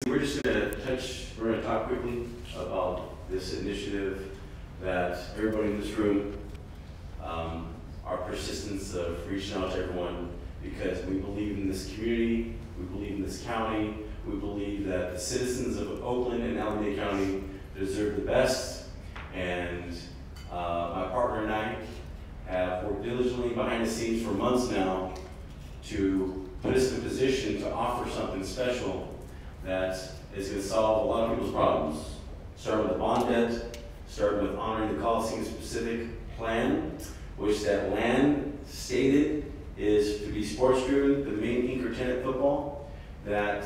We're just we're gonna talk quickly about this initiative that everybody in this room, our persistence of reaching out to everyone, because we believe in this community, we believe in this county, we believe that the citizens of Oakland and Alameda County deserve the best, and my partner and I have worked diligently behind the scenes for months now to put us in a position to offer something special that is going to solve a lot of people's problems. Starting with the bond debt, starting with honoring the Coliseum specific plan, which that land stated is to be sports driven, the main anchor tenant football, that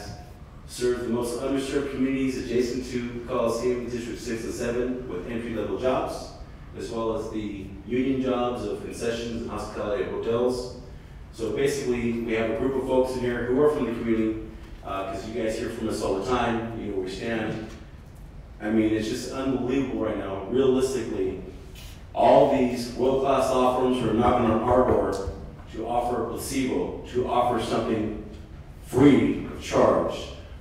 serves the most underserved communities adjacent to Coliseum, District 6 and 7, with entry-level jobs, as well as the union jobs of concessions and hospitality at hotels. So basically, we have a group of folks in here who are from the community, because you guys hear from us all the time, you know where we stand. I mean, it's just unbelievable right now. Realistically, all these world-class law firms who are knocking on our door to offer a placebo, to offer something free of charge,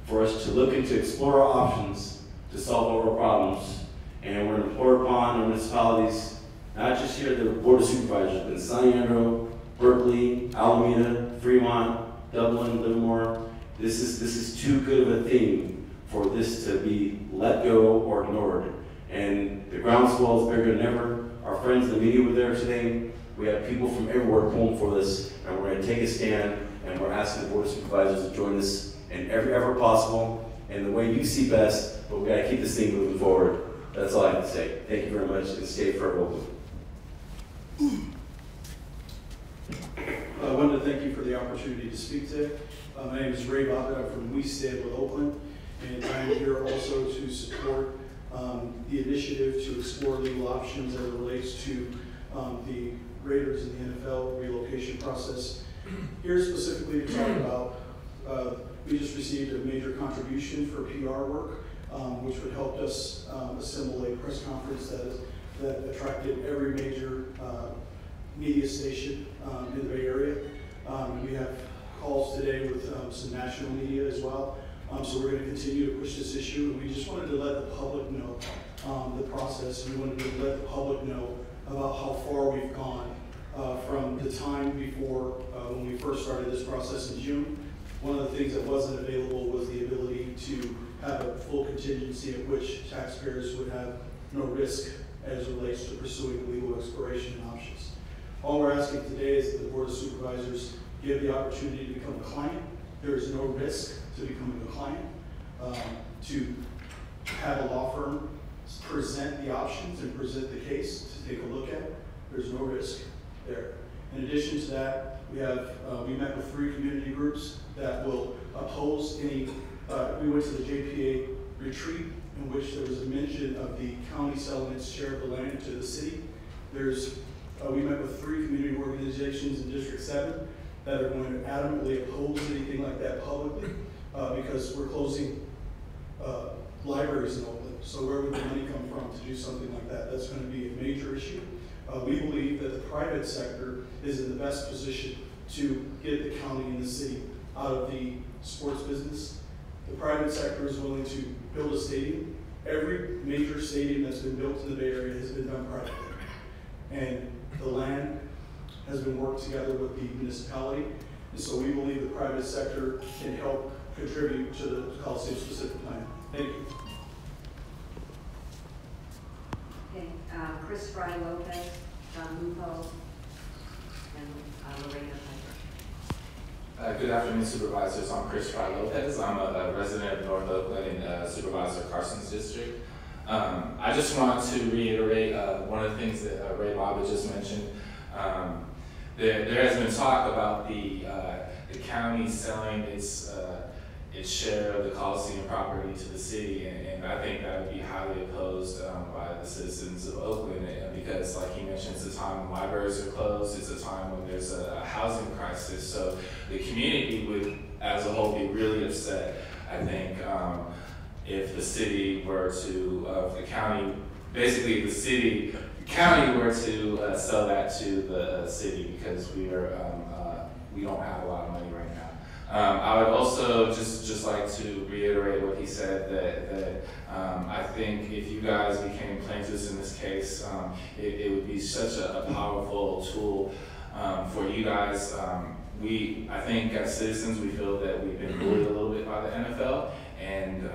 for us to look into, explore our options to solve all our problems. And we're implored upon our municipalities, not just here at the Board of Supervisors, but in San Leandro, Berkeley, Alameda, Fremont, Dublin, Livermore. This is too good of a theme for this to be let go or ignored. And the groundswell is bigger than ever. Our friends in the media were there today. We have people from everywhere pulling for this, and we're going to take a stand, and we're asking the Board of Supervisors to join us in every effort possible, in the way you see best, but we got to keep this thing moving forward. That's all I have to say. Thank you very much, and stay forever open. I wanted to thank you for the opportunity to speak today. My name is Ray Bobbitt. I'm from with Oakland, and I'm here also to support the initiative to explore legal options as it relates to the Raiders in the NFL relocation process. Here specifically to talk about, we just received a major contribution for PR work, which would help us assemble a press conference that attracted every major media station in the Bay Area. We have calls today with some national media as well. So we're going to continue to push this issue, and we just wanted to let the public know the process, and we wanted to let the public know about how far we've gone from the time before when we first started this process in June. One of the things that wasn't available was the ability to have a full contingency at which taxpayers would have no risk as it relates to pursuing legal exploration options. All we're asking today is that the Board of Supervisors give the opportunity to become a client. There is no risk to becoming a client. To have a law firm present the options and present the case to take a look at, there's no risk there. In addition to that, we met with 3 community groups that will oppose any, we went to the JPA retreat in which there was a mention of the county selling its share of the land to the city. We met with 3 community organizations in District 7 that are going to adamantly oppose anything like that publicly because we're closing libraries in Oakland. So where would the money come from to do something like that? That's going to be a major issue. We believe that the private sector is in the best position to get the county and the city out of the sports business. The private sector is willing to build a stadium. Every major stadium that's been built in the Bay Area has been done privately. And the land has been worked together with the municipality. And so we believe the private sector can help contribute to the Coliseum specific plan. Thank you. Okay, Chris Fry Lopez, John Lupo, and Lorena Piper. Good afternoon, Supervisors. I'm Chris Fry Lopez. I'm a resident of North Oakland in Supervisor Carson's district. I just want to reiterate one of the things that Ray Bobbitt just mentioned. There has been talk about the county selling its share of the Coliseum property to the city, and I think that would be highly opposed by the citizens of Oakland, because, like he mentioned, it's a time when libraries are closed, it's a time when there's a housing crisis, so the community would, as a whole, be really upset, I think, if the city were to, the county, basically the county were to sell that to the city, because we don't have a lot of money right now. I would also just like to reiterate what he said, that I think if you guys became plaintiffs in this case, it would be such a powerful tool for you guys. I think as citizens, we feel that we've been bullied a little bit by the NFL, and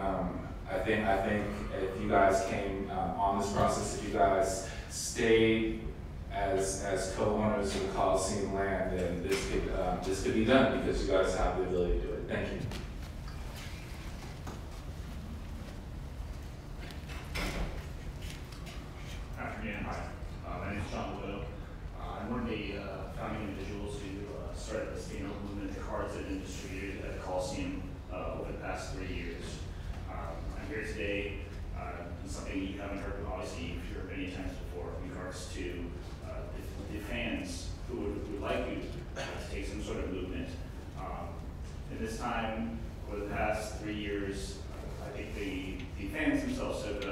I think if you guys came on this process, if you guys stayed as co-owners of the Coliseum land, then this could be done because you guys have the ability to do it. Thank you. Afternoon, hi. My name is John Widow. I'm one of the founding individuals who started the sustainable movement, the cards that have been distributed at the Coliseum over the past 3 years. I'm here today in something you haven't heard, obviously, if you've heard many times before, in regards to the fans who would like you to take some sort of movement. In this time, over the past 3 years, I think the fans themselves have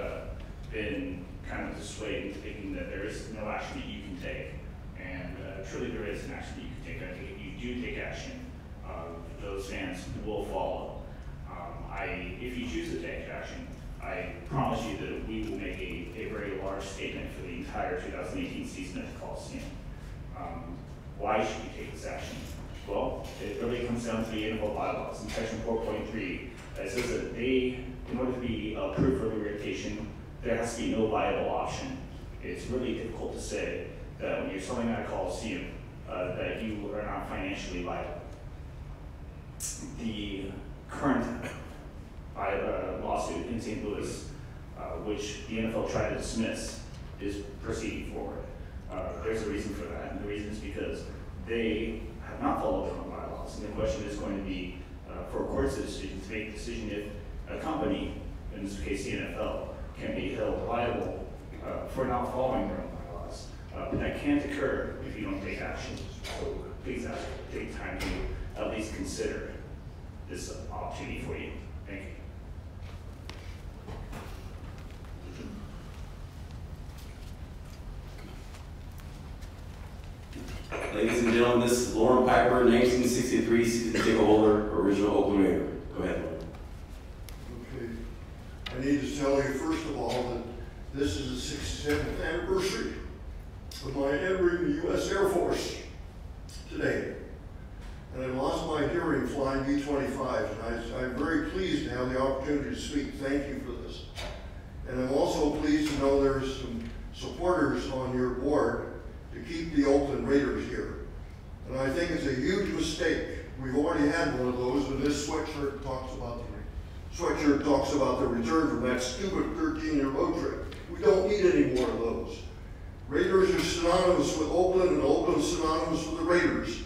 been kind of dissuaded into thinking that there is no action that you can take. And truly there is an action that you can take. I think if you do take action, those fans will follow. If you choose to take action, I promise you that we will make a very large statement for the entire 2018 season at the Coliseum. Why should you take this action? Well, it really comes down to the NFL bylaws. In section 4.3, it says that in order to be approved for rehabilitation, there has to be no viable option. It's really difficult to say that when you're selling at a Coliseum, that you are not financially viable. The current lawsuit in St. Louis, which the NFL tried to dismiss, is proceeding forward. There's a reason for that, and the reason is because they have not followed their own bylaws. And the question is going to be for a court decision to make a decision if a company, in this case the NFL, can be held liable for not following their own bylaws. But that can't occur if you don't take action. So please take time to at least consider this opportunity for you. Thank you. Ladies and gentlemen, this is Lauren Piper, 1963 season ticket holder, original Oakland Raider. Go ahead, Lauren. Okay. I need to tell you, first of all, that this is the 67th anniversary of my entering the U.S. Air Force today. And I lost my hearing flying B-25, and I'm very pleased to have the opportunity to speak. Thank you for this. And I'm also pleased to know there's some supporters on your board to keep the Oakland Raiders here. And I think it's a huge mistake. We've already had one of those, and this sweatshirt talks about the return from that stupid 13-year road trip. We don't need any more of those. Raiders are synonymous with Oakland, and Oakland's synonymous with the Raiders.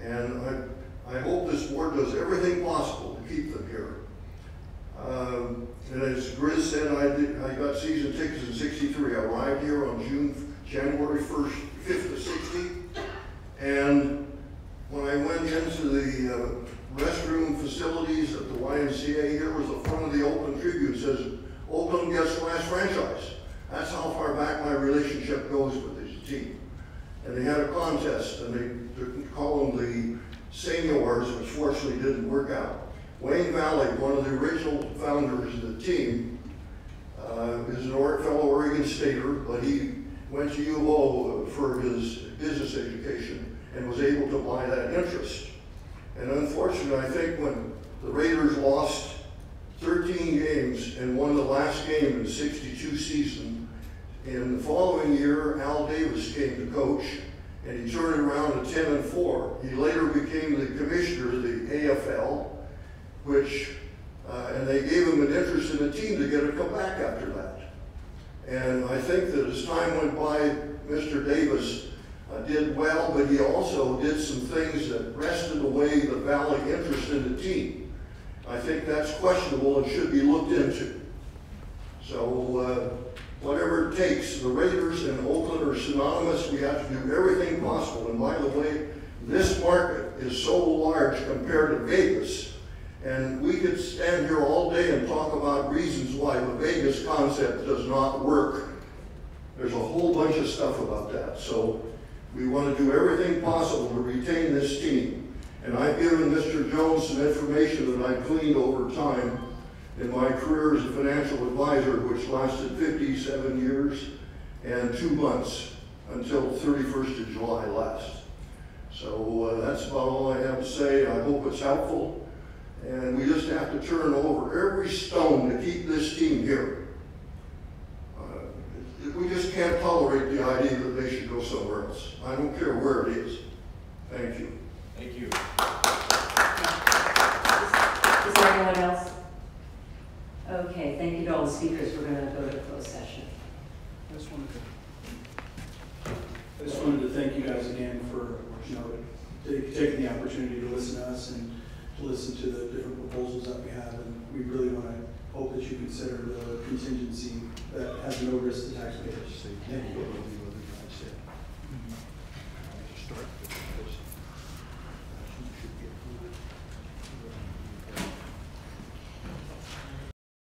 And I hope this board does everything possible to keep them here. And as Grizz said, I got season tickets in '63. I arrived here on January 5th of '60. And when I went into the restroom facilities at the YMCA, here was the front of the Oakland Tribune. It says, Oakland gets last franchise. That's how far back my relationship goes with this team. And they had a contest, and they call them the seniors, which fortunately didn't work out. Wayne Valley, one of the original founders of the team, is an fellow Oregon Stater, but he went to U of O for his business education and was able to buy that interest. And unfortunately, I think when the Raiders lost 13 games and won the last game in the '62 season, in the following year, Al Davis came to coach, and he turned it around to 10-4. He later became the commissioner of the AFL, and they gave him an interest in the team to get a comeback after that. And I think that as time went by, Mr. Davis did well, but he also did some things that wrested away the Valley interest in the team. I think that's questionable and should be looked into. So whatever it takes, the Raiders and Oakland are synonymous. We have to do everything possible. And by the way, this market is so large compared to Vegas. And we could stand here all day and talk about reasons why the Vegas concept does not work. There's a whole bunch of stuff about that. So we want to do everything possible to retain this team. And I've given Mr. Jones some information that I've gleaned over time in my career as a financial advisor, which lasted 57 years and 2 months until 31st of July last. So that's about all I have to say. I hope it's helpful. And we just have to turn over every stone to keep this team here. We just can't tolerate the idea that they should go somewhere else. I don't care where it is. Thank you. Thank you. Is there anyone else? Okay, thank you to all the speakers. We're going to go to closed session. I just wanted to thank you guys again for, taking the opportunity to listen to us and to listen to the different proposals that we have. And we really want to hope that you consider the contingency that has no risk to taxpayers. Thank you.